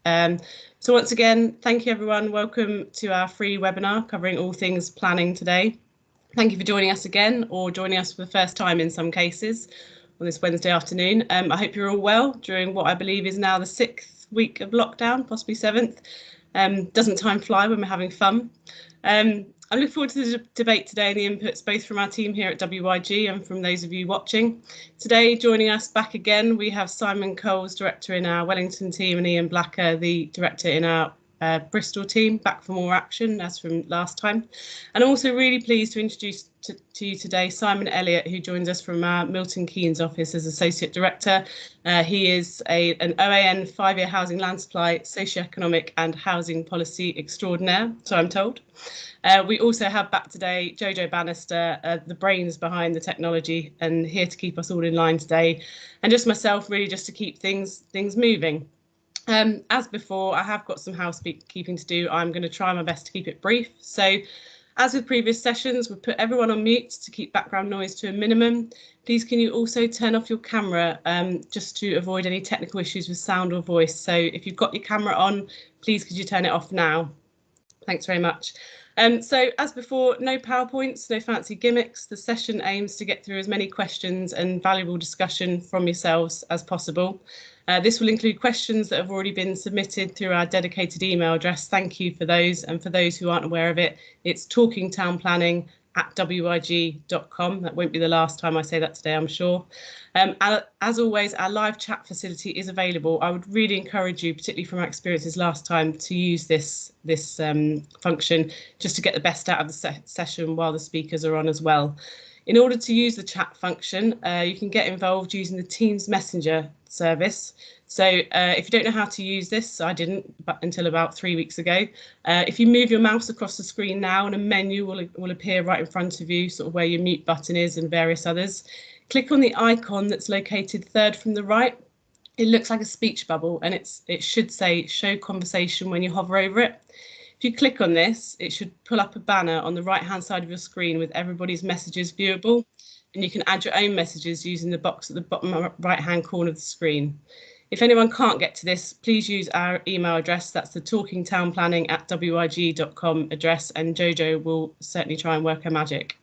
So once again, thank you everyone. Welcome to our free webinar covering all things planning today. Thank you for joining us again, or joining us for the first time in some cases on this Wednesday afternoon. I hope you're all well during what I believe is now the 6th week of lockdown, possibly 7th. Doesn't time fly when we're having fun? I look forward to the debate today and the inputs both from our team here at WYG and from those of you watching. Today, joining us back again, we have Simon Coles, Director in our Wellington team, and Ian Blacker, the Director in our Bristol team, back for more action as from last time. And I'm also really pleased to introduce to you today Simon Elliott, who joins us from our Milton Keynes office as Associate Director. He is an OAN 5-year housing land supply, socioeconomic and housing policy extraordinaire, so I'm told. We also have back today Jojo Bannister, the brains behind the technology, and here to keep us all in line today, and just myself really just to keep things moving. As before, I have got some housekeeping to do. I'm going to try my best to keep it brief. So, as with previous sessions, we've put everyone on mute to keep background noise to a minimum. Please can you also turn off your camera just to avoid any technical issues with sound or voice. So if you've got your camera on, please could you turn it off now? Thanks very much. So as before, no PowerPoints, no fancy gimmicks. The session aims to get through as many questions and valuable discussion from yourselves as possible. This will include questions that have already been submitted through our dedicated email address. Thank you for those. And for those who aren't aware of it, it's talkingtownplanning@wyg.com. That won't be the last time I say that today, I'm sure. As always, our live chat facility is available. I would really encourage you, particularly from our experiences last time, to use this function just to get the best out of the session while the speakers are on as well. In order to use the chat function, you can get involved using the Teams Messenger service. So if you don't know how to use this, I didn't but until about 3 weeks ago. If you move your mouse across the screen now, and a menu will appear right in front of you, sort of where your mute button is and various others. Click on the icon that's located third from the right. It looks like a speech bubble, and it should say show conversation when you hover over it. If you click on this, it should pull up a banner on the right-hand side of your screen with everybody's messages viewable, and you can add your own messages using the box at the bottom right-hand corner of the screen. If anyone can't get to this, please use our email address. That's the talkingtownplanning@wyg.com address, and Jojo will certainly try and work her magic.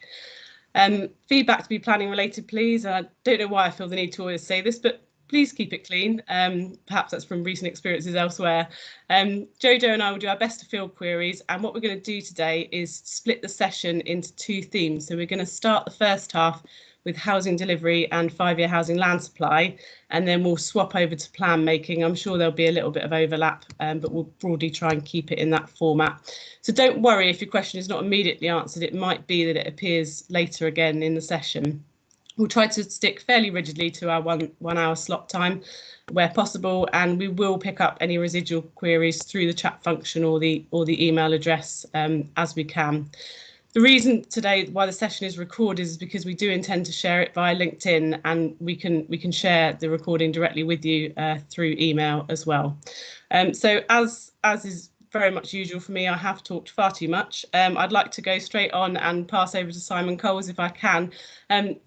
Feedback to be planning related, please. I don't know why I feel the need to always say this, but please keep it clean. Perhaps that's from recent experiences elsewhere. Jojo and I will do our best to field queries, and what we're going to do today is split the session into 2 themes. So we're going to start the first half with housing delivery and 5-year housing land supply, and then we'll swap over to plan making. I'm sure there'll be a little bit of overlap, but we'll broadly try and keep it in that format. So don't worry if your question is not immediately answered. It might be that it appears later again in the session. We'll try to stick fairly rigidly to our one hour slot time where possible, and we will pick up any residual queries through the chat function or the email address as we can. The reason today why the session is recorded is because we do intend to share it via LinkedIn, and we can share the recording directly with you through email as well. So as is very much usual for me, I have talked far too much. I'd like to go straight on and pass over to Simon Coles if I can.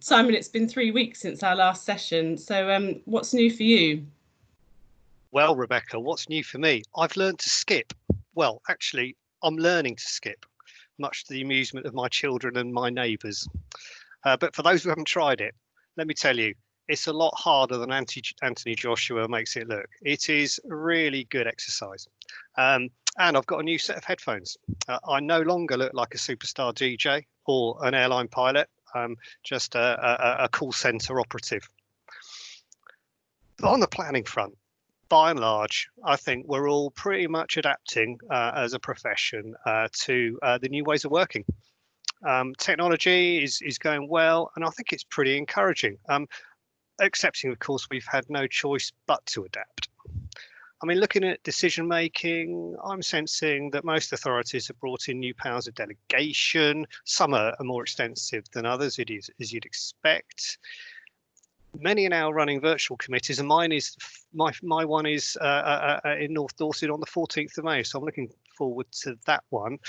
Simon, it's been 3 weeks since our last session, so what's new for you? Well, Rebecca, what's new for me? I've learned to skip. Well, actually, I'm learning to skip, much to the amusement of my children and my neighbours. But for those who haven't tried it, let me tell you, it's a lot harder than Anthony Joshua makes it look. It is really good exercise. And I've got a new set of headphones. I no longer look like a superstar DJ or an airline pilot, just a call centre operative. But on the planning front, by and large, I think we're all pretty much adapting as a profession to the new ways of working. Technology is going well, and I think it's pretty encouraging, excepting, of course, we've had no choice but to adapt. I mean, looking at decision making, I'm sensing that most authorities have brought in new powers of delegation. Some are more extensive than others, as you'd expect. Many are now running virtual committees, and my one is in North Dorset on the 14th of May, so I'm looking forward to that one.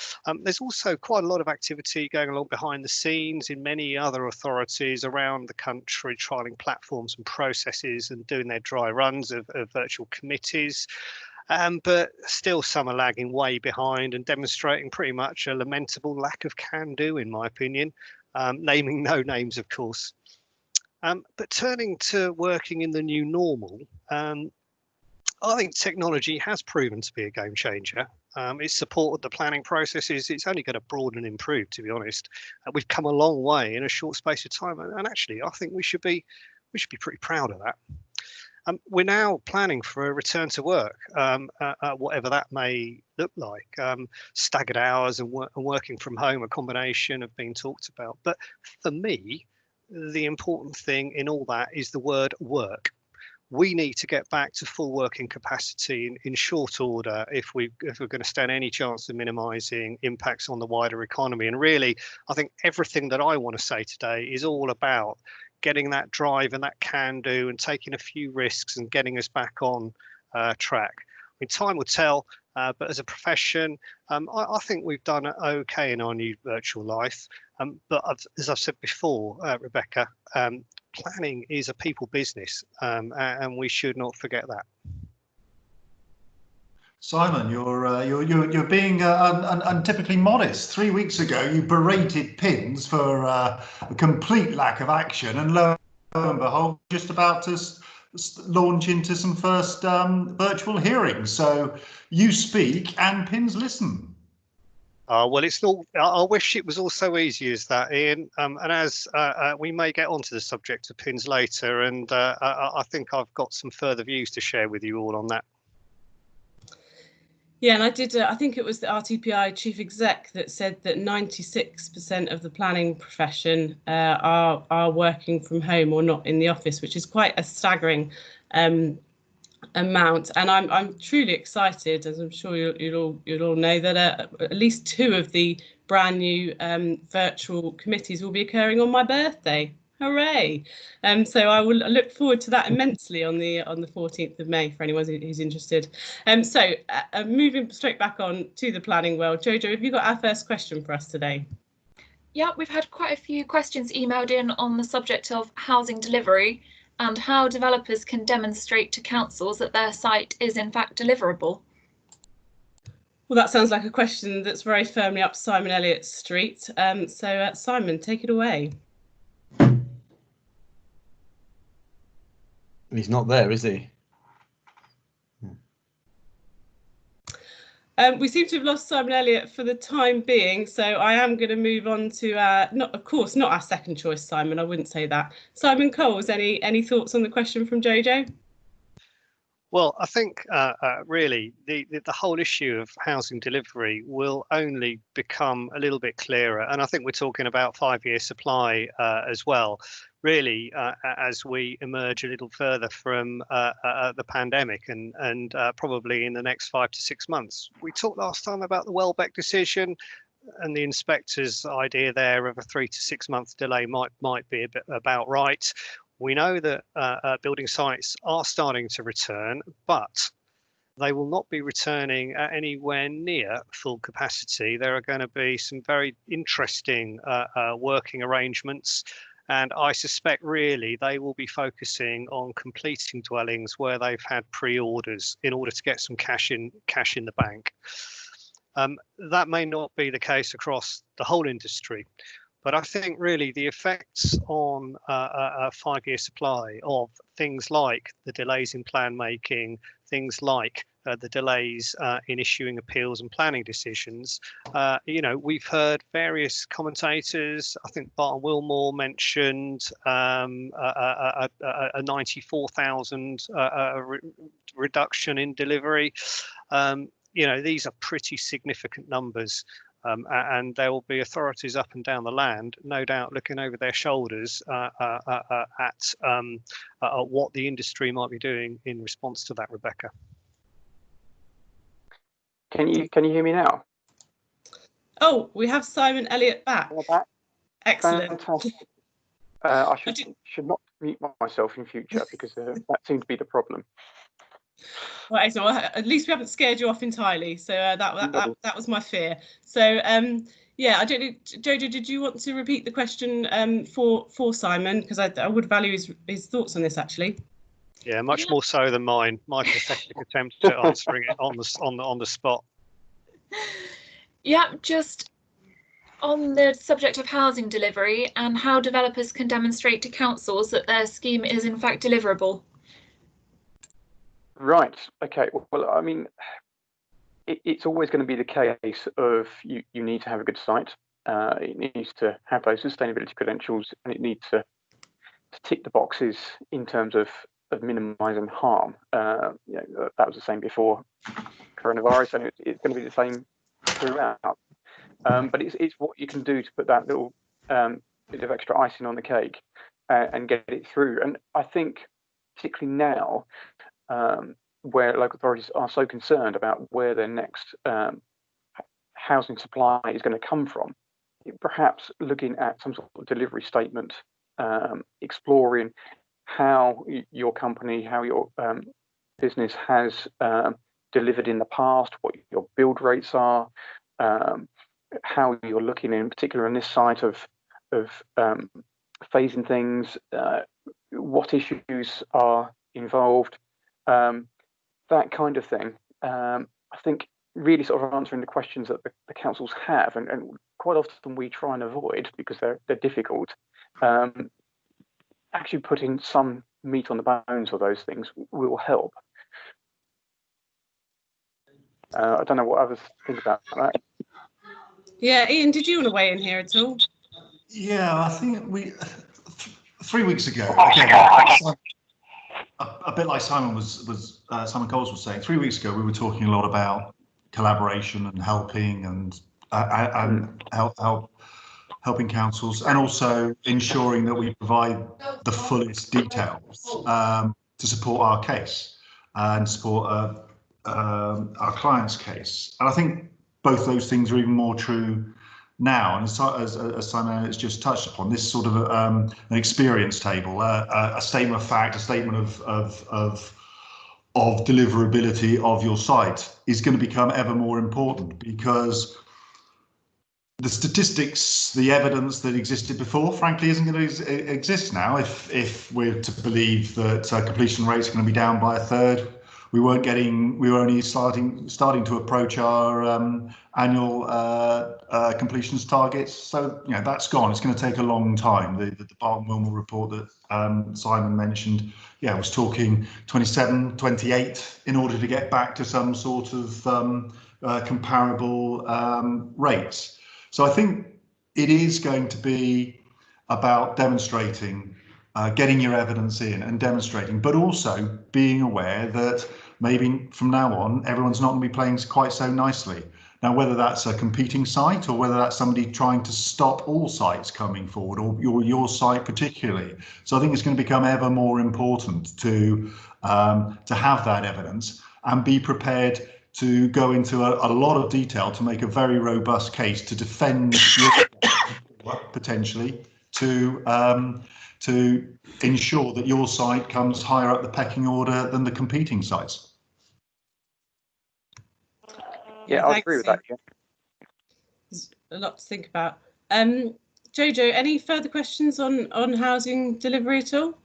There's also quite a lot of activity going along behind the scenes in many other authorities around the country, trialling platforms and processes and doing their dry runs of virtual committees. But still some are lagging way behind and demonstrating pretty much a lamentable lack of can-do, in my opinion, naming no names, of course. But turning to working in the new normal, I think technology has proven to be a game changer. It's supported the planning processes. It's only going to broaden and improve, to be honest. We've come a long way in a short space of time, and actually, I think we should be pretty proud of that. We're now planning for a return to work, whatever that may look like. Staggered hours and working from home, a combination have been talked about. But for me, the important thing in all that is the word work. We need to get back to full working capacity in short order if we're going to stand any chance of minimising impacts on the wider economy. And really, I think everything that I want to say today is all about getting that drive and that can-do and taking a few risks and getting us back on track. I mean, time will tell, but as a profession, I think we've done okay in our new virtual life. But as I've said before, Rebecca, planning is a people business, and we should not forget that. Simon, you're being untypically modest. 3 weeks ago, you berated Pins for a complete lack of action, and lo and behold, just about to launch into some first virtual hearings. So you speak and Pins listen. Well, it's not. I wish it was all so easy as that, Ian. And as we may get onto the subject of Pins later, and I think I've got some further views to share with you all on that. Yeah, and I did. I think it was the RTPI chief exec that said that 96% of the planning profession are working from home or not in the office, which is quite a staggering amount. And I'm truly excited, as I'm sure you'll all know, that at least 2 of the brand new virtual committees will be occurring on my birthday. Hooray! So I will look forward to that immensely on the 14th of May for anyone who's interested. So moving straight back on to the planning world, Jojo, have you got our first question for us today? Yeah, we've had quite a few questions emailed in on the subject of housing delivery and how developers can demonstrate to councils that their site is in fact deliverable. Well, that sounds like a question that's very firmly up Simon Elliott's street. So Simon, take it away. He's not there, is he? We seem to have lost Simon Elliott for the time being, so I am going to move on to, not our second choice, Simon, I wouldn't say that. Simon Coles, any thoughts on the question from Jojo? Well, I think really the whole issue of housing delivery will only become a little bit clearer. And I think we're talking about 5-year supply as well, really, as we emerge a little further from the pandemic and probably in the next 5 to 6 months. We talked last time about the Welbeck decision, and the inspector's idea there of a 3 to 6 month delay might be a bit about right. We know that building sites are starting to return, but they will not be returning at anywhere near full capacity. There are going to be some very interesting working arrangements, and I suspect really they will be focusing on completing dwellings where they've had pre-orders in order to get some cash in the bank. That may not be the case across the whole industry. But I think really the effects on a 5-year supply of things like the delays in plan making, things like the delays in issuing appeals and planning decisions. We've heard various commentators, I think Barton Wilmore mentioned a 94,000 reduction in delivery. These are pretty significant numbers. And there will be authorities up and down the land, no doubt, looking over their shoulders at what the industry might be doing in response to that, Rebecca. Can you hear me now? Oh, we have Simon Elliott back. Excellent. Fantastic. I should not mute myself in future because that seemed to be the problem. Well, excellent. Well, at least we haven't scared you off entirely. So that was my fear. So yeah, I don't know, Jojo, did you want to repeat the question for Simon? Because I would value his thoughts on this actually. Yeah, much more so than mine. My pathetic attempt at answering it on the spot. Yeah, just on the subject of housing delivery and how developers can demonstrate to councils that their scheme is in fact deliverable. Right. Okay. Well, I mean, it's always going to be the case of you need to have a good site. It needs to have those sustainability credentials, and it needs to tick the boxes in terms of minimising harm. That was the same before coronavirus, and it's going to be the same throughout. But it's what you can do to put that little bit of extra icing on the cake and get it through. And I think, particularly now, where local authorities are so concerned about where their next housing supply is going to come from, perhaps looking at some sort of delivery statement, exploring how your company, how your business has delivered in the past, what your build rates are, how you're looking in particular on this site of phasing things, what issues are involved, that kind of thing. I think really sort of answering the questions that the councils have, and quite often we try and avoid because they're difficult. Actually putting some meat on the bones of those things will help. I don't know what others think about that. Yeah, Ian, did you want to weigh in here at all? Yeah, I think 3 weeks ago, again, a bit like Simon Coles was saying, 3 weeks ago we were talking a lot about collaboration and helping and helping councils, and also ensuring that we provide the fullest details to support our case and support our client's case. And I think both those things are even more true now. And as Simon has just touched upon, this sort of an experience table, a statement of fact, a statement of deliverability of your site is going to become ever more important, because the statistics, the evidence that existed before, frankly, isn't going to exist now. If we're to believe that completion rates are going to be down by a third, we were only starting to approach our annual completions targets. So that's gone. It's going to take a long time. The Barton Willmore report that Simon mentioned, was talking 27, 28 in order to get back to some sort of comparable rates. So I think it is going to be about demonstrating, getting your evidence in and demonstrating, but also being aware that maybe from now on, everyone's not going to be playing quite so nicely. Now, whether that's a competing site or whether that's somebody trying to stop all sites coming forward, or your site particularly. So I think it's going to become ever more important to have that evidence and be prepared to go into a lot of detail to make a very robust case to defend your potentially to ensure that your site comes higher up the pecking order than the competing sites. Yeah, I agree with that. Yeah. There's a lot to think about. Jojo, any further questions on housing delivery at all?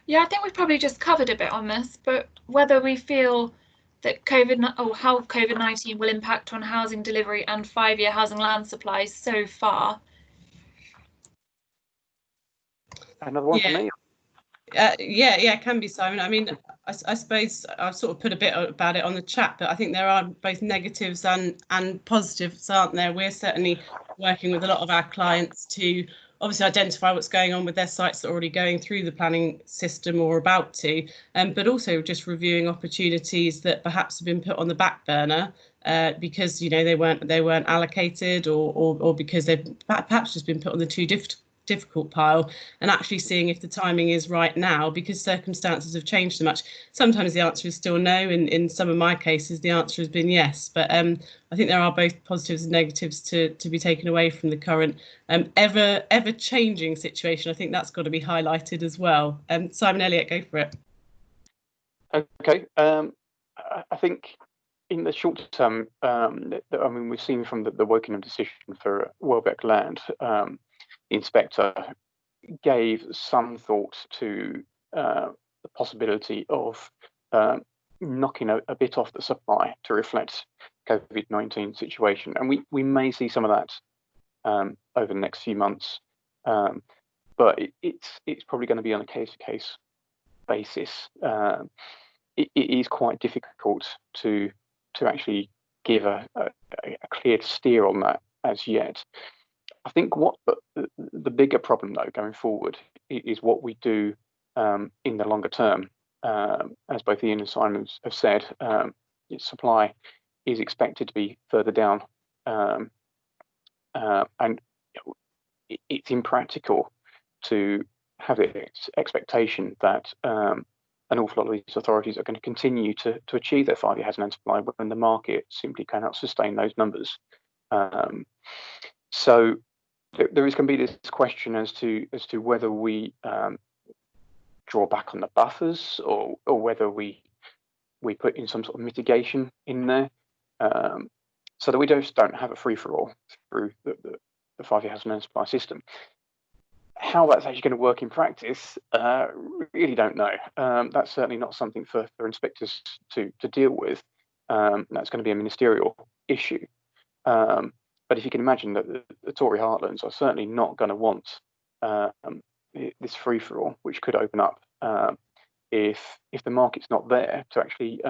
Yeah, I think we've probably just covered a bit on this, but whether we feel that how COVID-19 will impact on housing delivery and 5-year housing land supplies so far. Another one for me. Yeah, it can be, Simon. I mean, I suppose I've sort of put a bit about it on the chat, but I think there are both negatives and positives, aren't there? We're certainly working with a lot of our clients to obviously identify what's going on with their sites that are already going through the planning system or about to, but also just reviewing opportunities that perhaps have been put on the back burner because they weren't allocated or because they've perhaps just been put on the too difficult pile, and actually seeing if the timing is right now because circumstances have changed so much. Sometimes the answer is still no. In some of my cases, the answer has been yes. But I think there are both positives and negatives to be taken away from the current ever changing situation. I think that's got to be highlighted as well. Simon Elliott, go for it. Okay. I think in the short term, we've seen from the Wokingham decision for Welbeck Land, the inspector gave some thought to the possibility of knocking a bit off the supply to reflect COVID-19 situation, and we may see some of that over the next few months, but it's probably going to be on a case-to-case basis. It is quite difficult to actually give a clear steer on that as yet. I think what the bigger problem though going forward is what we do in the longer term. As both Ian and Simon have said, supply is expected to be further down, and it's impractical to have the expectation that an awful lot of these authorities are going to continue to achieve their 5-year housing and supply when the market simply cannot sustain those numbers. So there is going to be this question as to whether we draw back on the buffers or whether we put in some sort of mitigation in there, so that we just don't have a free-for-all through the 5-year housing and supply system. How that's actually going to work in practice, really don't know. That's certainly not something for inspectors to deal with. That's going to be a ministerial issue. But if you can imagine that the Tory heartlands are certainly not going to want this free-for-all, which could open up if the market's not there to actually,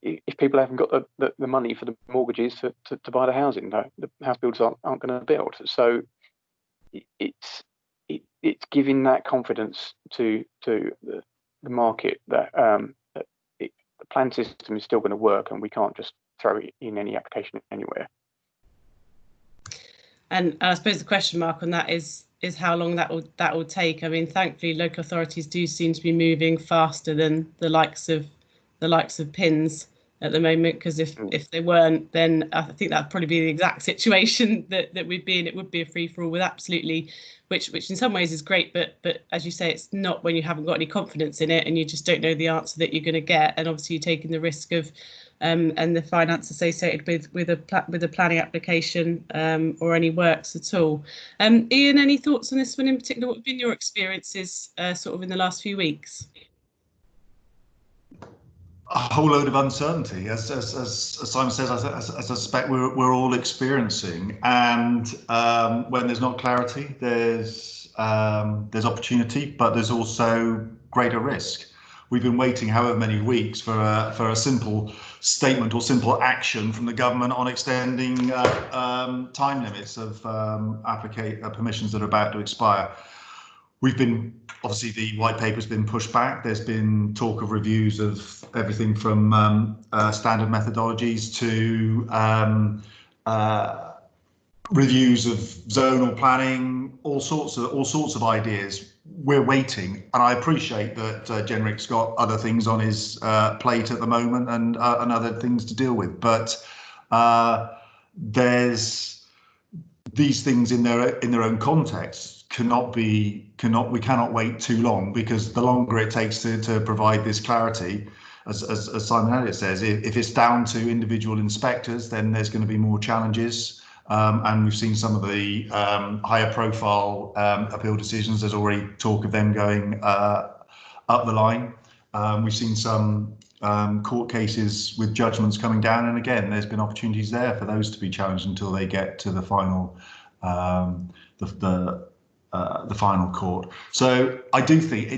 if people haven't got the money for the mortgages to buy the housing, the house builders aren't going to build. So it's giving that confidence to the market that the plan system is still going to work, and we can't just throw it in any application anywhere. And I suppose the question mark on that is how long that will take. I mean, thankfully, local authorities do seem to be moving faster than the likes of PINS at the moment, because if they weren't, then I think that'd probably be the exact situation that we'd be in. It would be a free-for-all with absolutely, which in some ways is great, but as you say, it's not when you haven't got any confidence in it and you just don't know the answer that you're going to get, and obviously you're taking the risk of and the finance associated with a planning application or any works at all. Ian, any thoughts on this one in particular? What have been your experiences sort of in the last few weeks? A whole load of uncertainty, as Simon says, as I suspect we're all experiencing. And when there's not clarity, there's opportunity, but there's also greater risk. We've been waiting however many weeks for a simple statement or simple action from the government on extending time limits of permissions that are about to expire. We've been, obviously the white paper's been pushed back. There's been talk of reviews of everything from standard methodologies to reviews of zonal planning, all sorts of ideas. We're waiting, and I appreciate that Jenric's got other things on his plate at the moment and other things to deal with. But there's these things in their own context. We cannot wait too long, because the longer it takes to provide this clarity, as Simon Elliott says, if it's down to individual inspectors, then there's going to be more challenges. And we've seen some of the higher profile appeal decisions. There's already talk of them going up the line. We've seen some court cases with judgments coming down, and again, there's been opportunities there for those to be challenged until they get to the final the final court. So I do think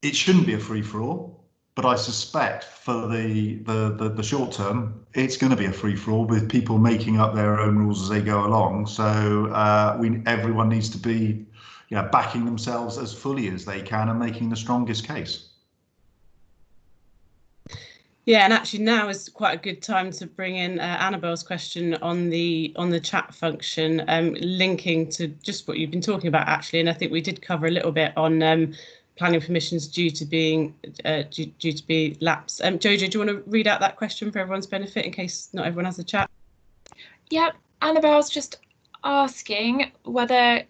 it shouldn't be a free-for-all, but I suspect for the short term, it's going to be a free-for-all with people making up their own rules as they go along. So everyone needs to be backing themselves as fully as they can and making the strongest case. Yeah, and actually now is quite a good time to bring in Annabelle's question on the chat function, linking to just what you've been talking about actually, and I think we did cover a little bit on planning permissions due to be lapsed. Jojo, do you want to read out that question for everyone's benefit in case not everyone has a chat? Yep, Annabelle's just asking whether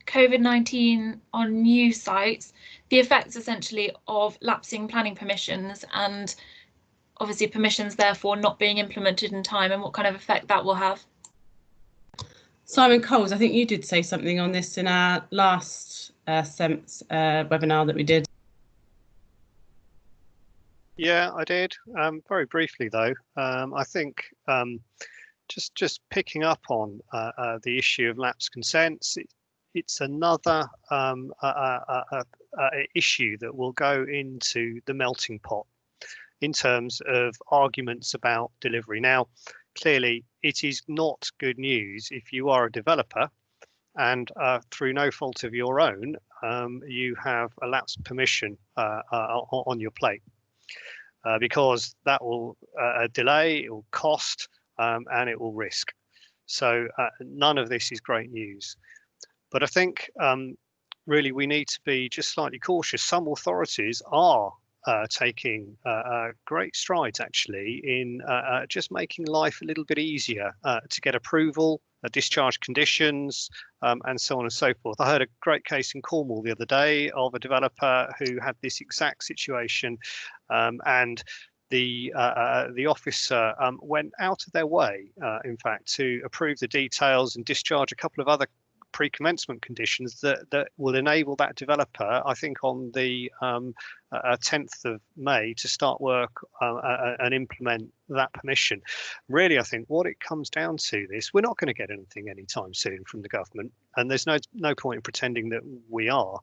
COVID-19 on new sites, the effects essentially of lapsing planning permissions and obviously permissions therefore not being implemented in time, and what kind of effect that will have. Simon Coles, I think you did say something on this in our last SEMPS webinar that we did. Yeah, I did. Very briefly, though. I think just picking up on the issue of lapsed consents, it's another issue that will go into the melting pot in terms of arguments about delivery. Now, clearly, it is not good news if you are a developer and through no fault of your own, you have a lapsed permission on your plate. Because that will delay, it will cost, and it will risk. So none of this is great news. But I think really we need to be just slightly cautious. Some authorities are taking great strides actually in just making life a little bit easier to get approval, discharge conditions, and so on and so forth. I heard a great case in Cornwall the other day of a developer who had this exact situation, and the officer went out of their way, in fact, to approve the details and discharge a couple of other pre-commencement conditions that will enable that developer, I think on the 10th of May, to start work and implement that permission. Really, I think what it comes down to this, we're not going to get anything anytime soon from the government, and there's no point in pretending that we are.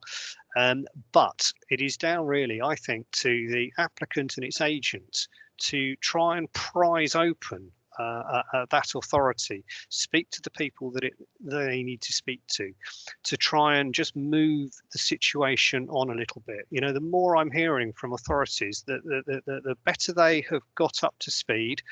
But it is down really, I think, to the applicant and its agent to try and prise open that authority, speak to the people that they need to speak to try and just move the situation on a little bit. You know, the more I'm hearing from authorities, the better they have got up to speed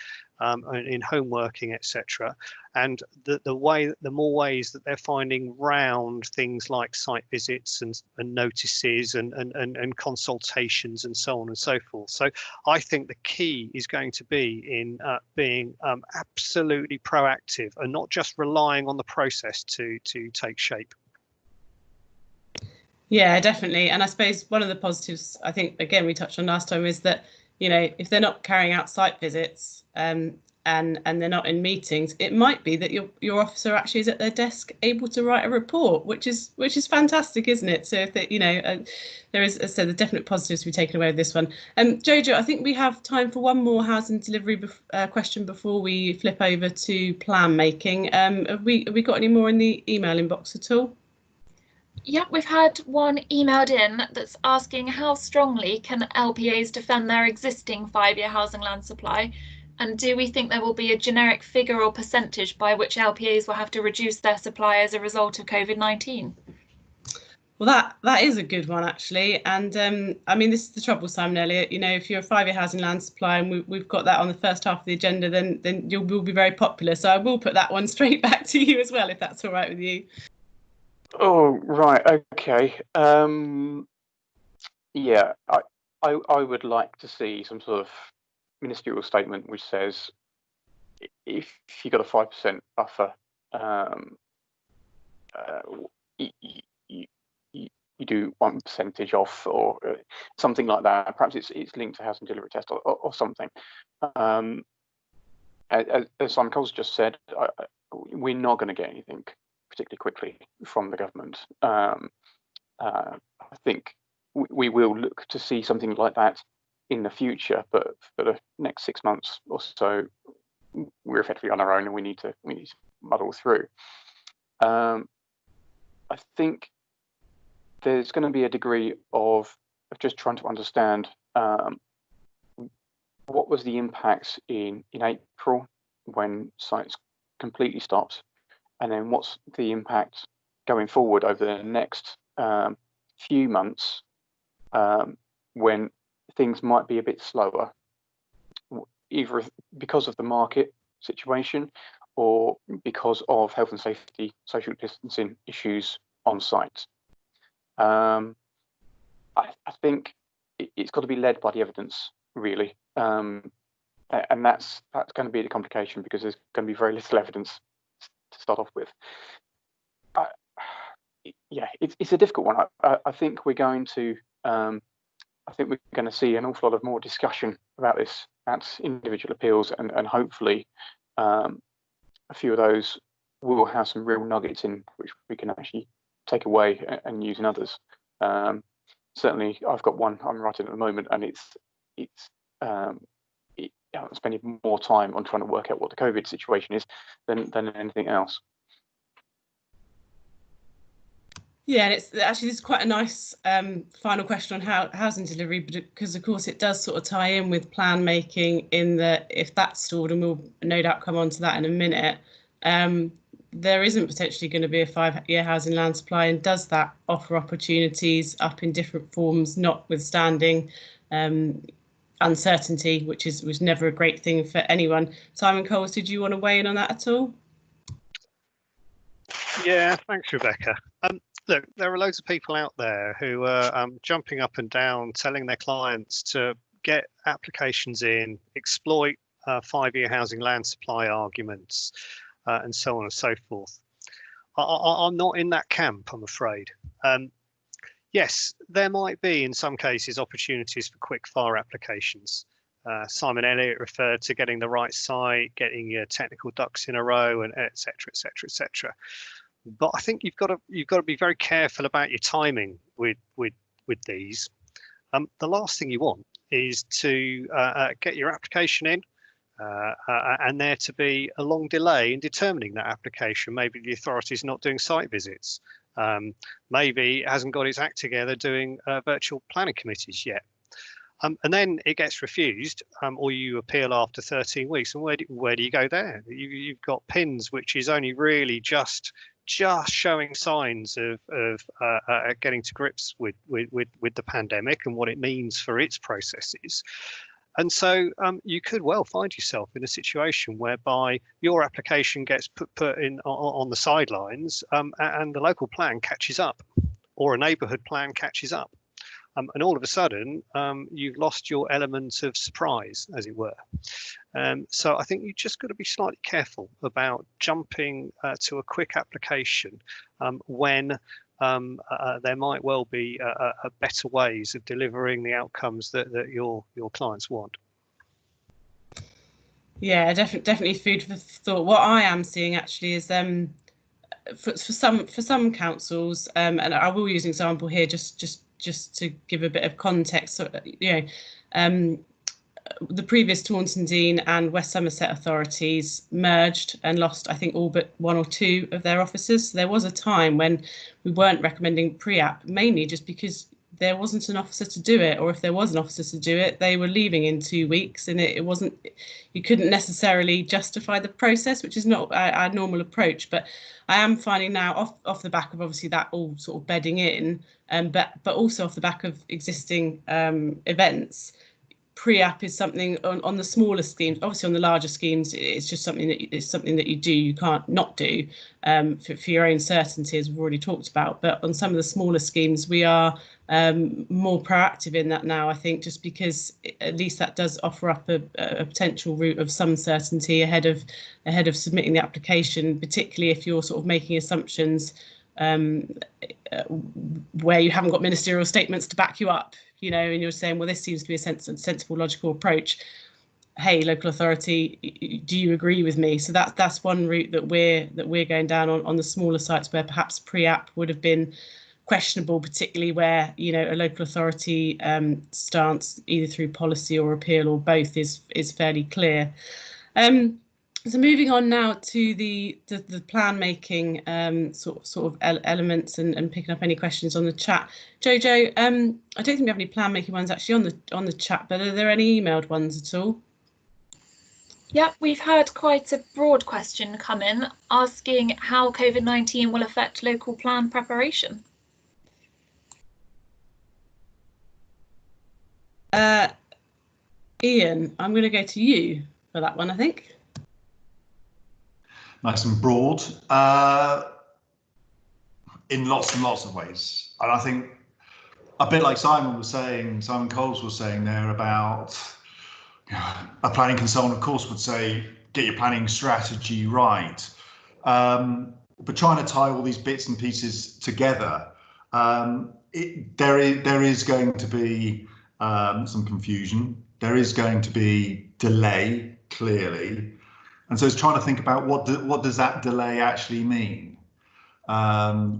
in home working, etc. And the more ways that they're finding round things like site visits and notices and consultations and so on and so forth. So I think the key is going to be in being absolutely proactive and not just relying on the process to take shape. Yeah, definitely. And I suppose one of the positives, I think, again, we touched on last time, is that, you know, if they're not carrying out site visits and they're not in meetings, it might be that your officer actually is at their desk able to write a report, which is fantastic, isn't it? So if they, you know, there is, as I said, the definite positives to be taken away with this one. Jojo, I think we have time for one more housing delivery question before we flip over to plan making. Have we got any more in the email inbox at all? Yeah, we've had one emailed in that's asking how strongly can LPAs defend their existing 5-year housing land supply, and do we think there will be a generic figure or percentage by which LPAs will have to reduce their supply as a result of COVID-19? Well, that is a good one, actually. And I mean, this is the trouble, Simon Elliott. You know, if you're a 5-year housing land supply and we've got that on the first half of the agenda, then you will be very popular. So I will put that one straight back to you as well, if that's all right with you. Oh, right. Okay. Yeah, I would like to see some sort of ministerial statement which says if you got a 5% buffer, you do 1% off or something like that. Perhaps it's linked to housing delivery test or something. As Simon Coles just said, we're not going to get anything particularly quickly from the government. I think we will look to see something like that in the future, but for the next 6 months or so, we're effectively on our own, and we need to muddle through. I think there's going to be a degree of just trying to understand what was the impacts in April when sites completely stopped, and then what's the impact going forward over the next few months when things might be a bit slower, either because of the market situation or because of health and safety, social distancing issues on site. I think it's got to be led by the evidence, really, and that's going to be the complication, because there's going to be very little evidence to start off with. Yeah, it's a difficult one. I think we're going to see an awful lot of more discussion about this at individual appeals, and hopefully a few of those will have some real nuggets in which we can actually take away and use in others. Certainly, I've got one I'm writing at the moment, and it's spending more time on trying to work out what the COVID situation is than anything else. Yeah, and it's actually, this is quite a nice final question on housing delivery, because of course it does sort of tie in with plan making, in that if that's stalled, and we'll no doubt come on to that in a minute, there isn't potentially going to be a 5-year housing land supply, and does that offer opportunities up in different forms, notwithstanding uncertainty, which was never a great thing for anyone. Simon Coles, did you want to weigh in on that at all? Yeah, thanks, Rebecca. Look, there are loads of people out there who are jumping up and down, telling their clients to get applications in, exploit 5-year housing land supply arguments, and so on and so forth. I'm not in that camp, I'm afraid. Yes, there might be, in some cases, opportunities for quick fire applications. Simon Elliott referred to getting the right site, getting your technical ducks in a row, and et cetera, et cetera, et cetera. But I think you've got to be very careful about your timing with these. The last thing you want is to get your application in, and there to be a long delay in determining that application. Maybe the authority's not doing site visits. Maybe it hasn't got its act together doing virtual planning committees yet. And then it gets refused, or you appeal after 13 weeks. And where do you go there? You've got PINS, which is only really just showing signs of getting to grips with the pandemic and what it means for its processes. And so you could well find yourself in a situation whereby your application gets put in on the sidelines, and the local plan catches up, or a neighbourhood plan catches up. And all of a sudden, you've lost your element of surprise, as it were. So I think you've just got to be slightly careful about jumping to a quick application when there might well be better ways of delivering the outcomes that your clients want. Yeah, definitely food for thought. What I am seeing actually is for some councils, and I will use an example here just to give a bit of context. So, the previous Taunton Deane and West Somerset authorities merged and lost, I think, all but 1 or 2 of their officers. So there was a time when we weren't recommending pre-app, mainly just because there wasn't an officer to do it, or if there was an officer to do it, they were leaving in 2 weeks, and it wasn't, you couldn't necessarily justify the process, which is not our normal approach. But I am finding now, off the back of obviously that all sort of bedding in, but also off the back of existing events, pre-app is something on the smaller schemes. Obviously on the larger schemes, it's just something that you do, you can't not do for your own certainty, as we've already talked about. But on some of the smaller schemes, we are more proactive in that now, I think, just because at least that does offer up a potential route of some certainty ahead of submitting the application, particularly if you're sort of making assumptions where you haven't got ministerial statements to back you up, and you're saying, well, this seems to be a sensible, logical approach. Hey, local authority, do you agree with me? So that's one route that we're going down on the smaller sites, where perhaps pre-app would have been questionable, particularly where a local authority stance, either through policy or appeal or both, is fairly clear. So moving on now to the plan making sort of elements, and picking up any questions on the chat. Jojo, I don't think we have any plan making ones actually on the chat, but are there any emailed ones at all? Yeah, we've had quite a broad question come in asking how COVID-19 will affect local plan preparation. Ian, I'm going to go to you for that one, I think. Nice and broad, in lots and lots of ways. And I think a bit like Simon Coles was saying there about a planning consultant, of course, would say, get your planning strategy right. But trying to tie all these bits and pieces together, there is going to be some confusion. There is going to be delay, clearly. And so it's trying to think about what does that delay actually mean?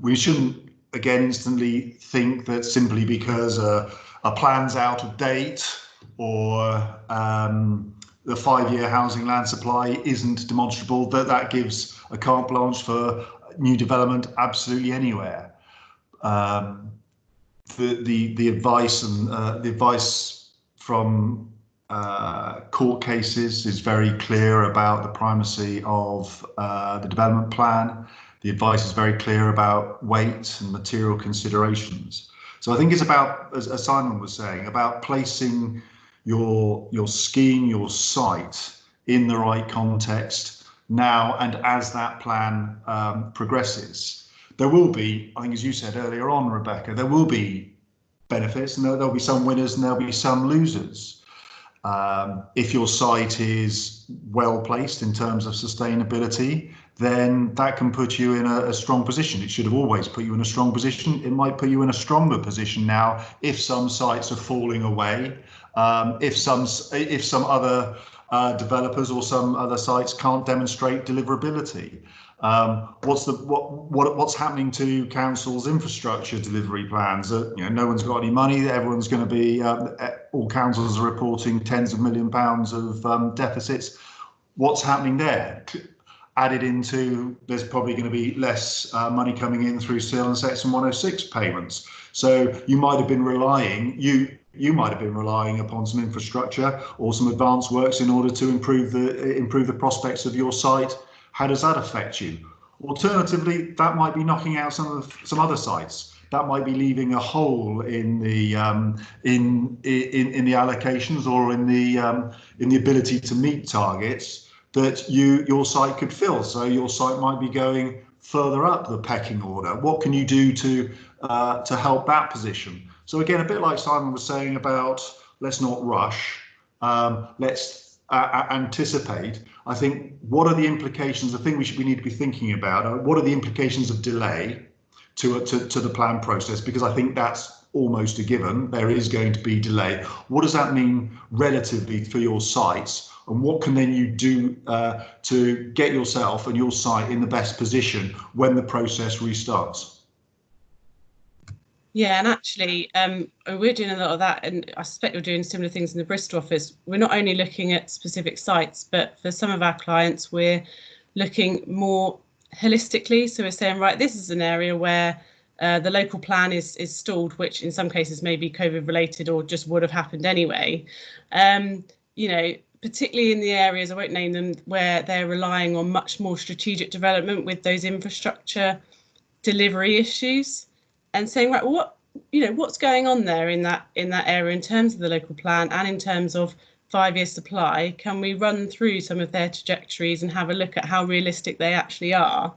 We shouldn't, again, instantly think that simply because a plan's out of date, or the 5-year housing land supply isn't demonstrable, that gives a carte blanche for new development absolutely anywhere. The advice and the advice from court cases is very clear about the primacy of the development plan. The advice is very clear about weight and material considerations. So I think it's about, as Simon was saying, about placing your scheme, your site in the right context now and as that plan progresses. There will be, I think as you said earlier on, Rebecca, there will be benefits and there'll be some winners and there'll be some losers. If your site is well placed in terms of sustainability, then that can put you in a strong position. It should have always put you in a strong position. It might put you in a stronger position now if some sites are falling away, if some other developers or some other sites can't demonstrate deliverability. What's happening to councils' infrastructure delivery plans? No one's got any money. Everyone's going to be. All councils are reporting tens of £1 million of deficits. What's happening there? Added into, there's probably going to be less money coming in through CIL and Section 106 payments. So you might have been relying. You might have been relying upon some infrastructure or some advanced works in order to improve the prospects of your site. How does that affect you? Alternatively, that might be knocking out some other sites. That might be leaving a hole in the allocations or in the ability to meet targets that your site could fill. So your site might be going further up the pecking order. What can you do to help that position? So again, a bit like Simon was saying about let's not rush, let's anticipate. I think what are the implications? The thing we need to be thinking about what are the implications of delay to the plan process? Because I think that's almost a given. There is going to be delay. What does that mean relatively for your sites? And what can then you do to get yourself and your site in the best position when the process restarts? Yeah, and actually, we're doing a lot of that, and I suspect you're doing similar things in the Bristol office. We're not only looking at specific sites, but for some of our clients, we're looking more holistically. So we're saying, right, this is an area where the local plan is stalled, which in some cases may be COVID related or just would have happened anyway. Particularly in the areas, I won't name them, where they're relying on much more strategic development with those infrastructure delivery issues, and saying, right, what's going on there in that area in terms of the local plan and in terms of 5-year supply? Can we run through some of their trajectories and have a look at how realistic they actually are?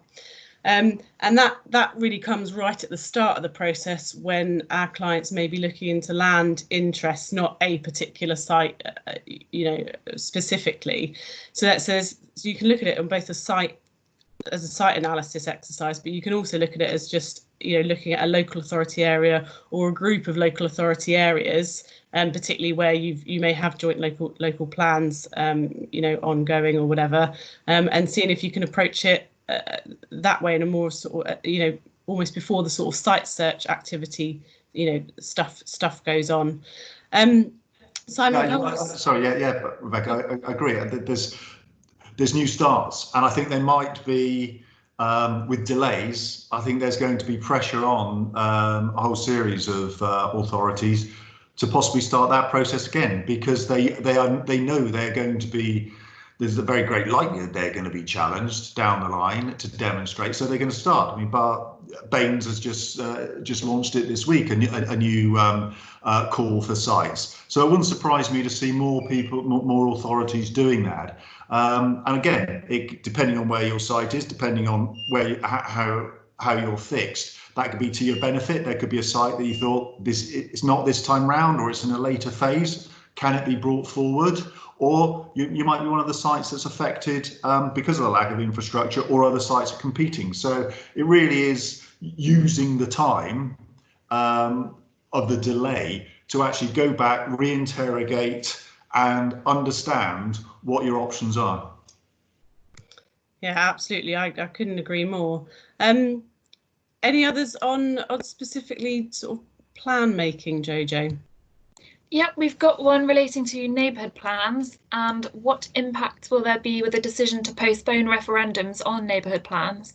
And that really comes right at the start of the process when our clients may be looking into land interests, not a particular site, specifically. So that says, so you can look at it on both a site as a site analysis exercise, but you can also look at it as just looking at a local authority area or a group of local authority areas, and particularly where you may have joint local plans, ongoing or whatever, and seeing if you can approach it that way in a more sort of, almost before the sort of site search activity, stuff goes on. Simon, Rebecca, I agree. There's new starts, and I think there might be, with delays, I think there's going to be pressure on a whole series of authorities to possibly start that process again, because they know they're going to be. There's a very great likelihood they're going to be challenged down the line to demonstrate, so they're going to start. I mean, Baines has just launched it this week, a new call for sites. So it wouldn't surprise me to see more authorities doing that. And again, depending on where your site is, depending on how you're fixed, that could be to your benefit. There could be a site that you thought it's not this time round, or it's in a later phase. Can it be brought forward? Or you might be one of the sites that's affected because of the lack of infrastructure, or other sites are competing. So it really is using the time of the delay to actually go back, reinterrogate and understand what your options are. Yeah, absolutely. I couldn't agree more. Any others on specifically sort of plan making, Jojo? Yeah, we've got one relating to neighbourhood plans and what impact will there be with a decision to postpone referendums on neighbourhood plans?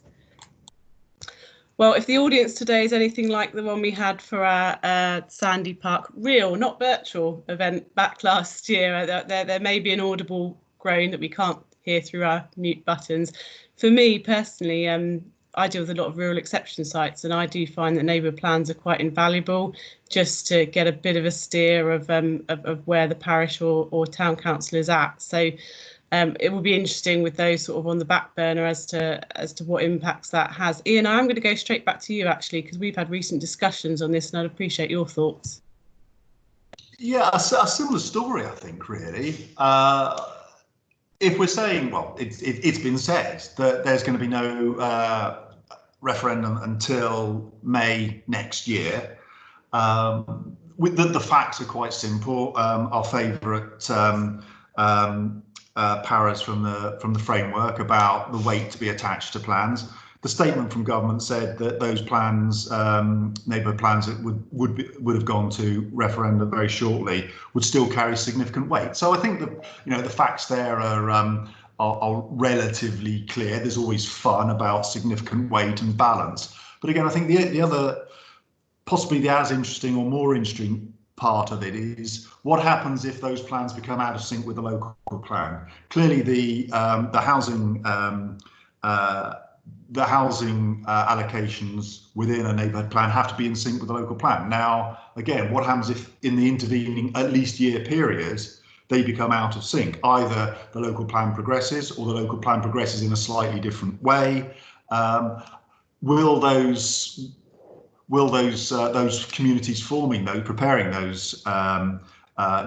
Well, if the audience today is anything like the one we had for our Sandy Park real, not virtual event back last year, there may be an audible groan that we can't hear through our mute buttons. For me personally, I deal with a lot of rural exception sites, and I do find that neighbourhood plans are quite invaluable just to get a bit of a steer of where the parish or town council is at. So it will be interesting with those sort of on the back burner as to what impacts that has. Ian, I'm going to go straight back to you actually, because we've had recent discussions on this and I'd appreciate your thoughts. Yeah, a similar story, I think, really. If we're saying, well, it's been said that there's going to be no referendum until May next year. With the facts are quite simple. Our favourite paras from the framework about the weight to be attached to plans. The statement from government said that those plans, neighbourhood plans that would have gone to referendum very shortly, would still carry significant weight. So I think that the facts there are relatively clear. There's always fun about significant weight and balance, but again, I think the other, possibly the as interesting or more interesting part of it is what happens if those plans become out of sync with the local plan. Clearly, the housing allocations within a neighbourhood plan have to be in sync with the local plan. Now, again, what happens if in the intervening at least year period they become out of sync? Either the local plan progresses or the local plan progresses in a slightly different way. Will those communities preparing those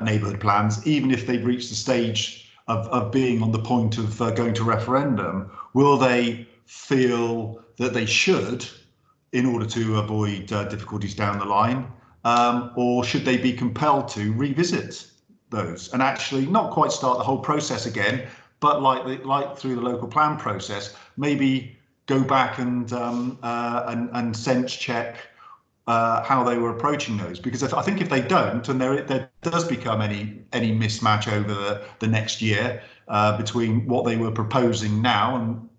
neighbourhood plans, even if they've reached the stage of being on the point of going to referendum, will they feel that they should in order to avoid difficulties down the line, or should they be compelled to revisit those and actually not quite start the whole process again, but like through the local plan process, maybe go back and sense check how they were approaching those? Because I think if they don't, and there does become any mismatch over the next year between what they were proposing now and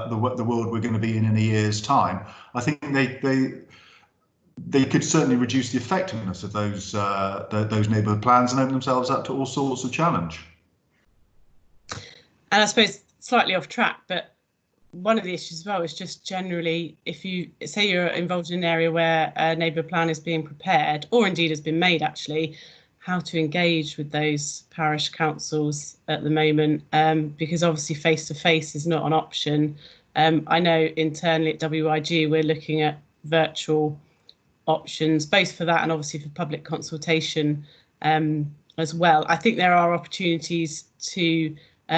the world we're going to be in a year's time, I think they could certainly reduce the effectiveness of those neighbourhood plans and open themselves up to all sorts of challenge. And I suppose slightly off track, but one of the issues as well is just generally, if you say you're involved in an area where a neighbourhood plan is being prepared, or indeed has been made actually, how to engage with those parish councils at the moment, because obviously face-to-face is not an option. I know internally at WIG we're looking at virtual options, both for that and obviously for public consultation as well. I think there are opportunities to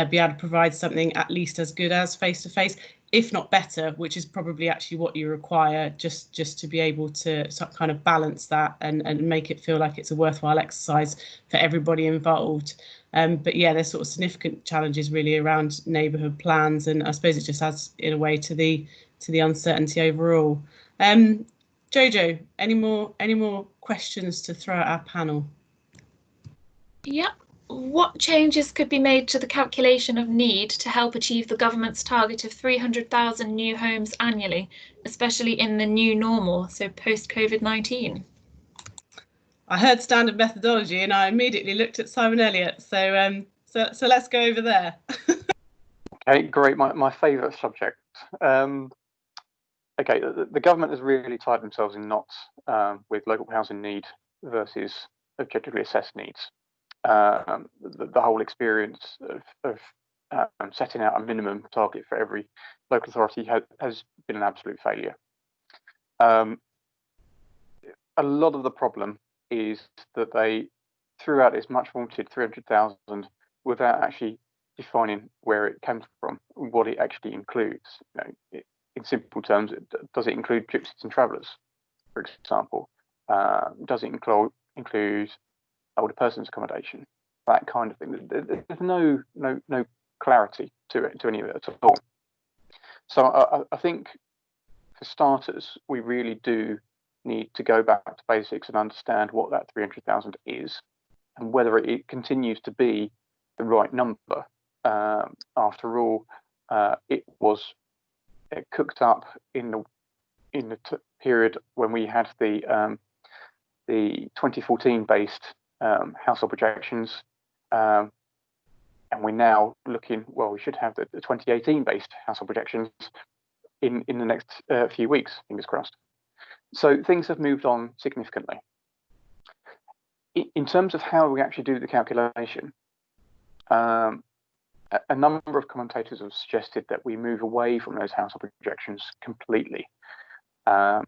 be able to provide something at least as good as face-to-face, if not better, which is probably actually what you require just to be able to kind of balance that and make it feel like it's a worthwhile exercise for everybody involved. But yeah, there's sort of significant challenges really around neighbourhood plans, and I suppose it just adds in a way to the uncertainty overall. Jojo, any more questions to throw at our panel? Yeah. What changes could be made to the calculation of need to help achieve the government's target of 300,000 new homes annually, especially in the new normal, so post-COVID-19? I heard standard methodology and I immediately looked at Simon Elliott. So let's go over there. Okay, great. My favourite subject. Okay, the government has really tied themselves in knots with local housing need versus objectively assessed needs. The whole experience of setting out a minimum target for every local authority has been an absolute failure. A lot of the problem is that they threw out this much vaunted 300,000 without actually defining where it comes from, what it actually includes. In simple terms, does it include gypsies and travellers, for example? Does it include older persons accommodation, that kind of thing? There's no clarity to it, to any of it at all. So I think for starters, we really do need to go back to basics and understand what that 300,000 is, and whether it continues to be the right number. After all, it was cooked up in the period when we had the 2014 based household projections, and we're now looking, well, we should have the 2018 based household projections in the next few weeks, fingers crossed. So things have moved on significantly. In terms of how we actually do the calculation, a number of commentators have suggested that we move away from those household projections completely and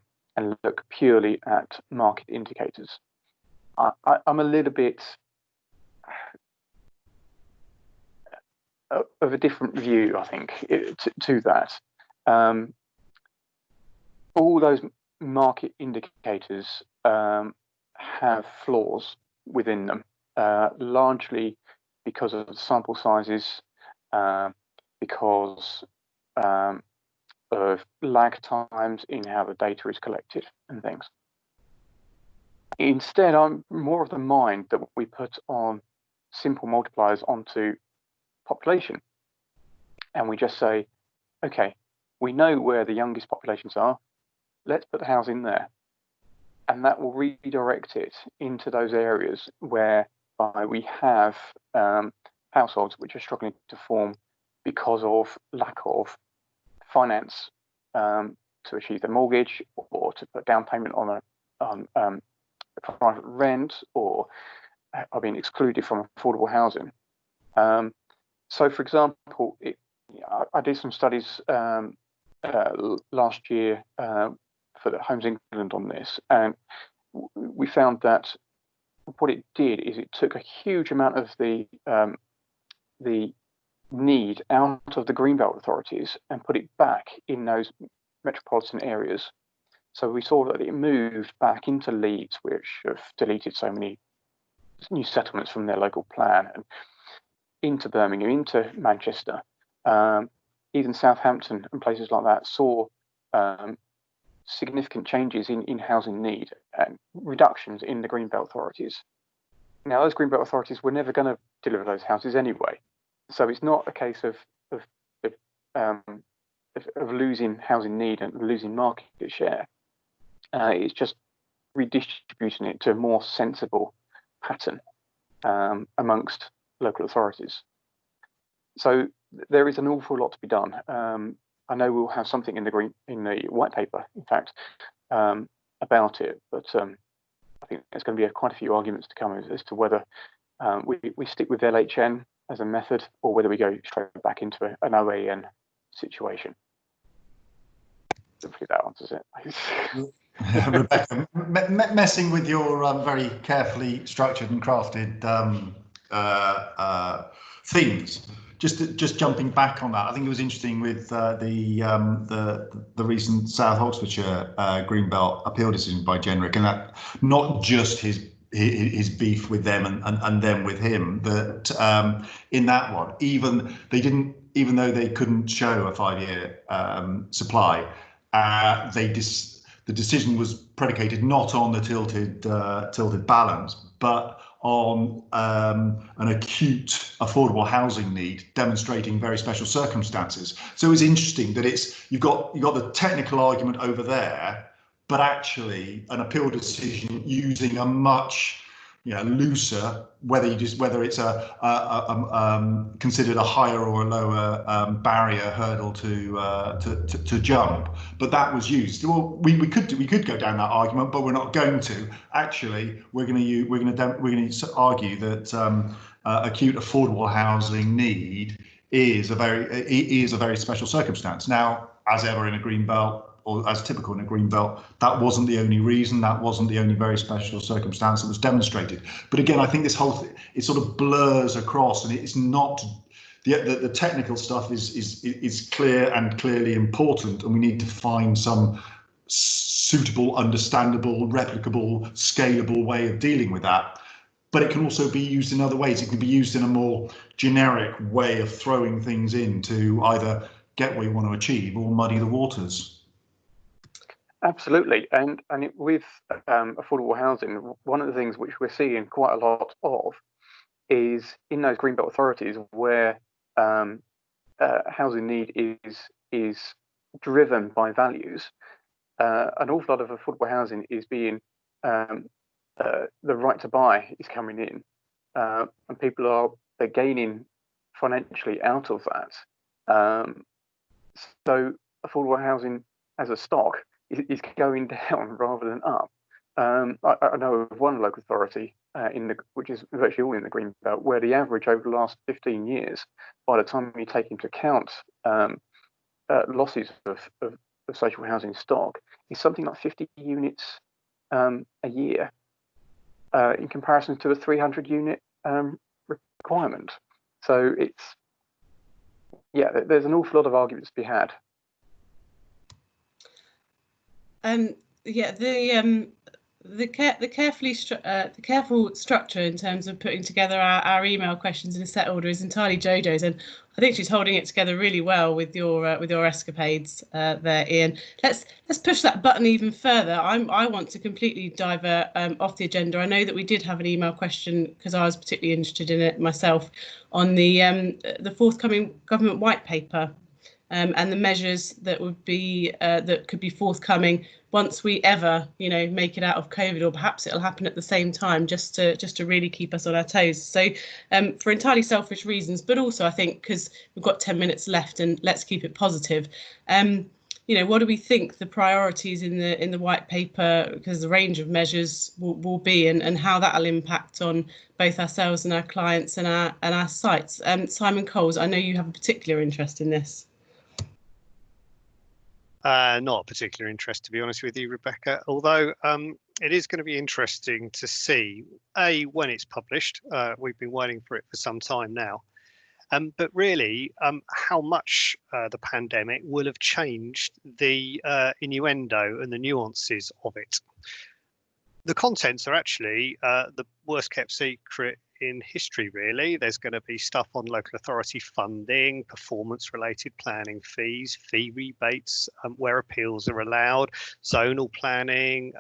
look purely at market indicators. I'm a little bit of a different view, I think, to that. All those market indicators have flaws within them, largely because of the sample sizes, because of lag times in how the data is collected and things. Instead, I'm more of the mind that we put on simple multipliers onto population, and we just say, okay, we know where the youngest populations are, let's put the house in there, and that will redirect it into those areas whereby we have households which are struggling to form because of lack of finance to achieve their mortgage, or to put down payment on a private rent, or are being excluded from affordable housing. So, for example, I did some studies last year for the Homes England on this, and we found that what it did is it took a huge amount of the need out of the Greenbelt authorities and put it back in those metropolitan areas. So we saw that it moved back into Leeds, which have deleted so many new settlements from their local plan, and into Birmingham, into Manchester, even Southampton and places like that saw significant changes in housing need and reductions in the Greenbelt authorities. Now, those Greenbelt authorities were never going to deliver those houses anyway, so it's not a case of losing housing need and losing market share. It's just redistributing it to a more sensible pattern amongst local authorities. So there is an awful lot to be done. I know we'll have something in the white paper, in fact, about it, but I think there's going to be quite a few arguments to come as to whether we stick with LHN as a method, or whether we go straight back into an OAN situation. Hopefully that answers it. Rebecca, messing with your very carefully structured and crafted themes. Just jumping back on that, I think it was interesting with the recent South Oxfordshire Greenbelt appeal decision by Jenrick, and that not just his beef with them and them with him, that in that one, even though they couldn't show a 5-year supply, the decision was predicated not on the tilted balance, but on an acute affordable housing need, demonstrating very special circumstances. So it's interesting that you've got the technical argument over there, but actually an appeal decision using a much looser, whether it's considered a higher or a lower barrier hurdle to jump, but that was used. Well, we could go down that argument, but we're not going to. Actually, we're going to argue that acute affordable housing need is a very special circumstance. Now, as ever in a Greenbelt, or as typical in a Greenbelt, that wasn't the only reason, that wasn't the only very special circumstance that was demonstrated. But again, I think this whole thing, it sort of blurs across, and it's not, the technical stuff is clear and clearly important, and we need to find some suitable, understandable, replicable, scalable way of dealing with that. But it can also be used in other ways. It can be used in a more generic way of throwing things in to either get what you want to achieve or muddy the waters. Absolutely, and with affordable housing, one of the things which we're seeing quite a lot of is in those greenbelt authorities where housing need is driven by values. An awful lot of affordable housing is being the right to buy is coming in, and people they're gaining financially out of that. So affordable housing as a stock is going down rather than up. I know of one local authority which is virtually all in the Greenbelt, where the average over the last 15 years, by the time you take into account losses of social housing stock, is something like 50 units a year, in comparison to a 300 unit requirement. So there's an awful lot of arguments to be had. The careful structure in terms of putting together our email questions in a set order is entirely Jojo's, and I think she's holding it together really well with your escapades there, Ian. Let's push that button even further. I want to completely divert off the agenda. I know that we did have an email question, because I was particularly interested in it myself, on the forthcoming government white paper. And the measures that would be that could be forthcoming once we ever, make it out of COVID, or perhaps it'll happen at the same time, just to really keep us on our toes. So, for entirely selfish reasons, but also I think because we've got 10 minutes left, and let's keep it positive. What do we think the priorities in the white paper, because the range of measures will be, and how that'll impact on both ourselves and our clients and our sites. Simon Coles, I know you have a particular interest in this. Not a particular interest, to be honest with you, Rebecca, although it is going to be interesting to see, when it's published. We've been waiting for it for some time now, but really how much the pandemic will have changed the innuendo and the nuances of it. The contents are actually the worst kept secret in history, really. There's going to be stuff on local authority funding, performance related planning fees, fee rebates where appeals are allowed, zonal planning,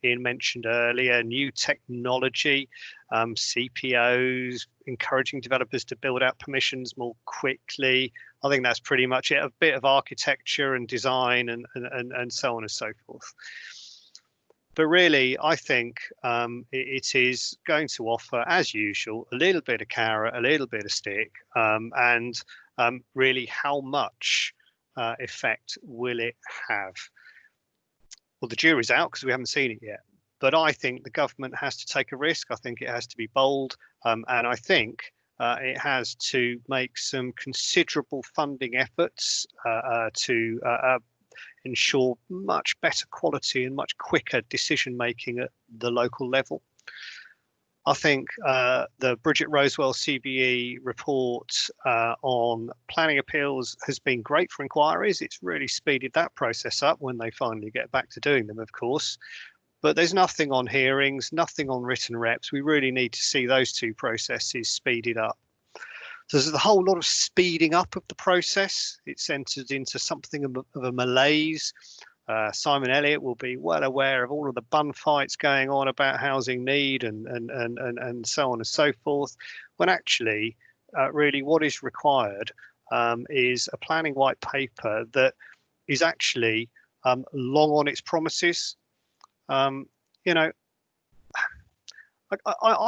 Ian mentioned earlier, new technology, CPOs, encouraging developers to build out permissions more quickly. I think that's pretty much it. A bit of architecture and design and so on and so forth. But really, I think it is going to offer, as usual, a little bit of carrot, a little bit of stick, and really how much effect will it have? Well, the jury's out because we haven't seen it yet. But I think the government has to take a risk. I think it has to be bold. And I think it has to make some considerable funding efforts to ensure much better quality and much quicker decision making at the local level. I think the Bridget Rosewell CBE report on planning appeals has been great for inquiries. It's really speeded that process up when they finally get back to doing them, of course. But there's nothing on hearings, nothing on written reps. We really need to see those two processes speeded up. So there's a whole lot of speeding up of the process. It's entered into something of a malaise. Simon Elliott will be well aware of all of the bun fights going on about housing need and so on and so forth, when actually really what is required is a planning white paper that is actually long on its promises. I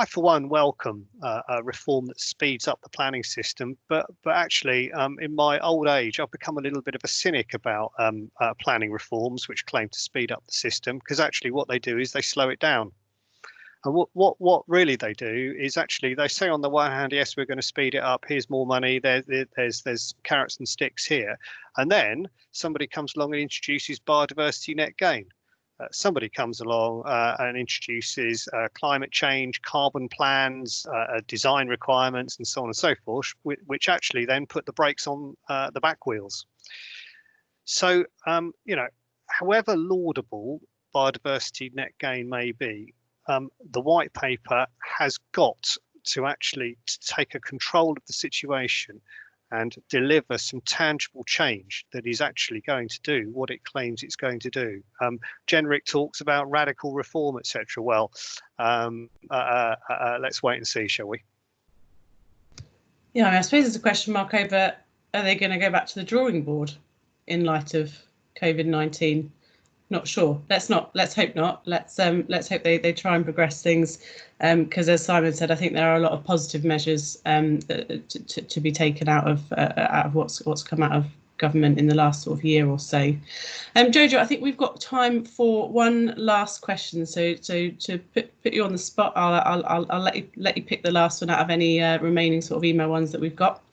for one welcome a reform that speeds up the planning system, but actually in my old age I've become a little bit of a cynic about planning reforms which claim to speed up the system, because actually what they do is they slow it down. And what really they do is actually they say on the one hand, yes, we're going to speed it up, here's more money, there's carrots and sticks here, and then somebody comes along and introduces biodiversity net gain. Somebody comes along and introduces climate change, carbon plans, design requirements, and so on and so forth, which actually then put the brakes on the back wheels. So, however laudable biodiversity net gain may be, the white paper has got to actually take a control of the situation and deliver some tangible change that is actually going to do what it claims it's going to do. Generic talks about radical reform, etc. Well, let's wait and see, shall we? Yeah, I mean, I suppose there's a question mark over, are they going to go back to the drawing board in light of COVID-19? Not sure. Let's hope not. Let's hope they try and progress things, because as Simon said, I think there are a lot of positive measures to be taken out of what's come out of government in the last sort of year or so. Jojo, I think we've got time for one last question. So to put you on the spot, I'll let you pick the last one out of any remaining sort of email ones that we've got.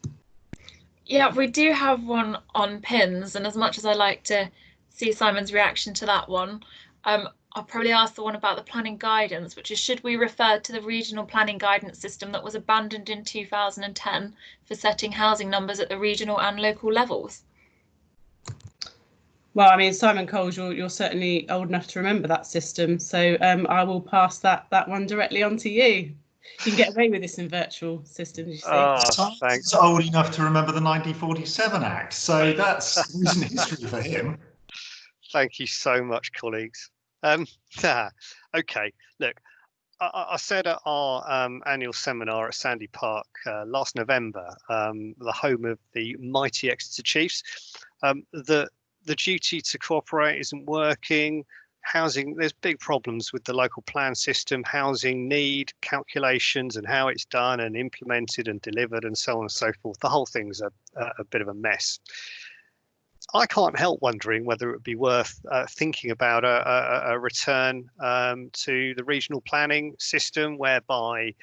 Yeah, we do have one on pins, and as much as I like to see Simon's reaction to that one, I'll probably ask the one about the planning guidance, which is, should we refer to the regional planning guidance system that was abandoned in 2010 for setting housing numbers at the regional and local levels? Well, I mean, Simon Coles, you're certainly old enough to remember that system, so I will pass that one directly on to you. You can get away with this in virtual systems, you see. Thanks. He's old enough to remember the 1947 Act, so that's recent history for him. Thank you so much, colleagues. Okay, look, I said at our annual seminar at Sandy Park last November, the home of the mighty Exeter Chiefs, that the duty to cooperate isn't working. Housing, there's big problems with the local plan system, housing need calculations and how it's done and implemented and delivered and so on and so forth. The whole thing's a bit of a mess. I can't help wondering whether it would be worth thinking about a return to the regional planning system, whereby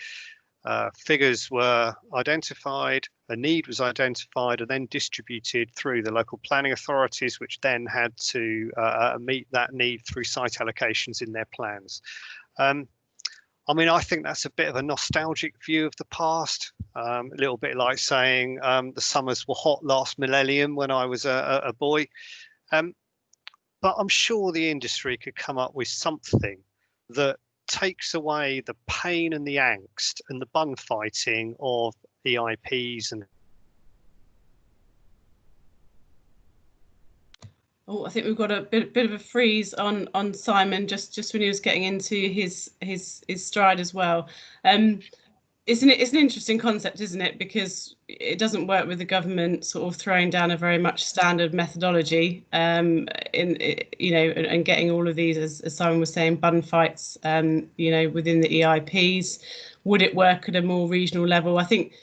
figures were identified, a need was identified, and then distributed through the local planning authorities, which then had to meet that need through site allocations in their plans. I mean, I think that's a bit of a nostalgic view of the past, a little bit like saying the summers were hot last millennium when I was a boy. But I'm sure the industry could come up with something that takes away the pain and the angst and the bun fighting of EIPs and. Oh, I think we've got a bit of a freeze on Simon just when he was getting into his stride as well. It's an interesting concept, isn't it? Because it doesn't work with the government sort of throwing down a very much standard methodology, and getting all of these, as Simon was saying, bun fights, within the EIPs. Would it work at a more regional level? I think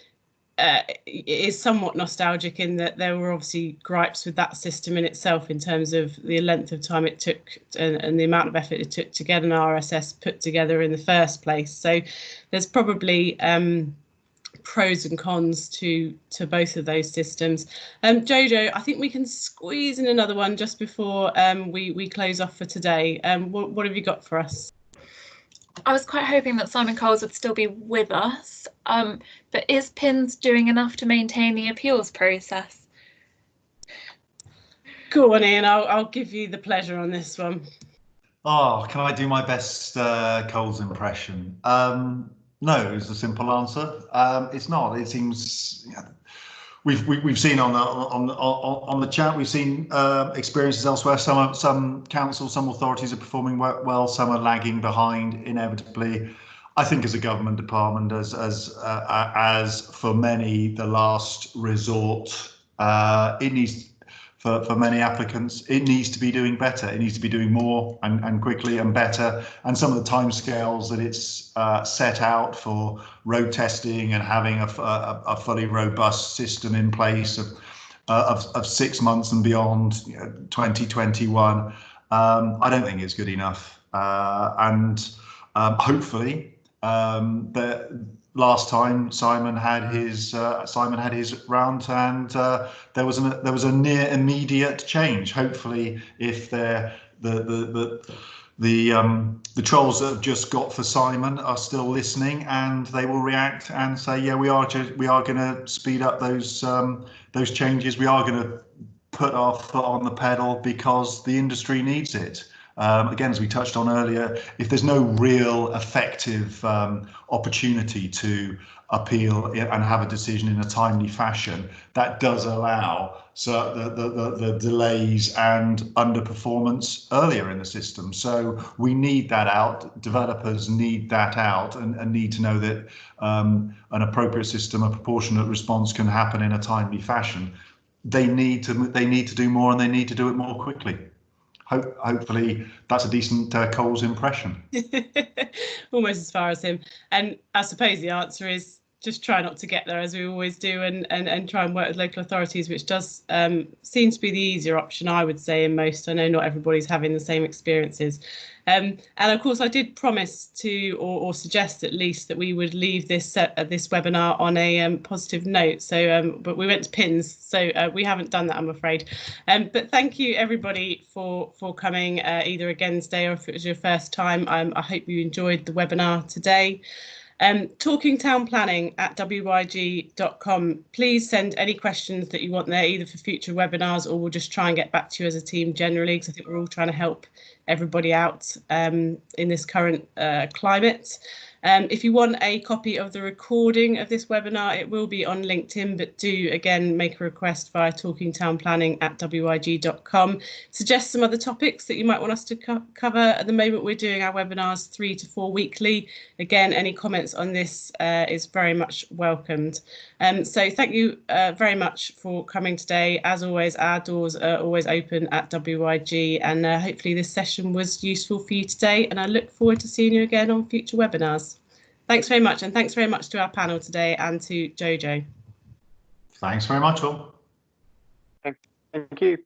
it is somewhat nostalgic in that there were obviously gripes with that system in itself in terms of the length of time it took and the amount of effort it took to get an RSS put together in the first place. So there's probably pros and cons to both of those systems. Jojo, I think we can squeeze in another one just before we close off for today. What have you got for us? I was quite hoping that Simon Coles would still be with us, but is PINS doing enough to maintain the appeals process? Go on, Ian, I'll give you the pleasure on this one. Oh, can I do my best Coles impression? No, is the simple answer. It's not. It seems we've seen on the chat, we've seen experiences elsewhere. Some councils, some authorities are performing well, some are lagging behind inevitably. I think as a government department, as for many, the last resort, it needs. For many applicants, it needs to be doing better. It needs to be doing more and quickly and better. And some of the timescales that it's set out for road testing and having a fully robust system in place of 6 months and beyond, 2021, I don't think it's good enough. Hopefully, the last time Simon had his round, and there was a near immediate change. Hopefully, if the trolls that have just got for Simon are still listening, and they will react and say, yeah, we are going to speed up those changes. We are going to put our foot on the pedal because the industry needs it. Again, as we touched on earlier, if there's no real effective opportunity to appeal and have a decision in a timely fashion, that does allow the delays and underperformance earlier in the system. So we need that out. Developers need that out and need to know that an appropriate system, a proportionate response can happen in a timely fashion. They need to do more, and they need to do it more quickly. Hopefully that's a decent Coles impression. Almost as far as him. And I suppose the answer is just try not to get there, as we always do, and try and work with local authorities, which does seem to be the easier option, I would say, in most. I know not everybody's having the same experiences. And of course, I did promise to, or suggest at least, that we would leave this this webinar on a positive note. So, but we went to pins, so we haven't done that, I'm afraid. But thank you everybody for coming, either again today or if it was your first time. I hope you enjoyed the webinar today. Talking Town Planning at wyg.com. Please send any questions that you want there, either for future webinars, or we'll just try and get back to you as a team generally, because I think we're all trying to help everybody out in this current climate. If you want a copy of the recording of this webinar, it will be on LinkedIn, but do again make a request via talkingtownplanning@wyg.com. Suggest some other topics that you might want us to cover. At the moment, we're doing our webinars 3 to 4 weekly. Again, any comments on this is very much welcomed. So thank you very much for coming today. As always, our doors are always open at WYG, and hopefully this session was useful for you today, and I look forward to seeing you again on future webinars. Thanks very much, and thanks very much to our panel today and to Jojo. Thanks very much, all. Thank you.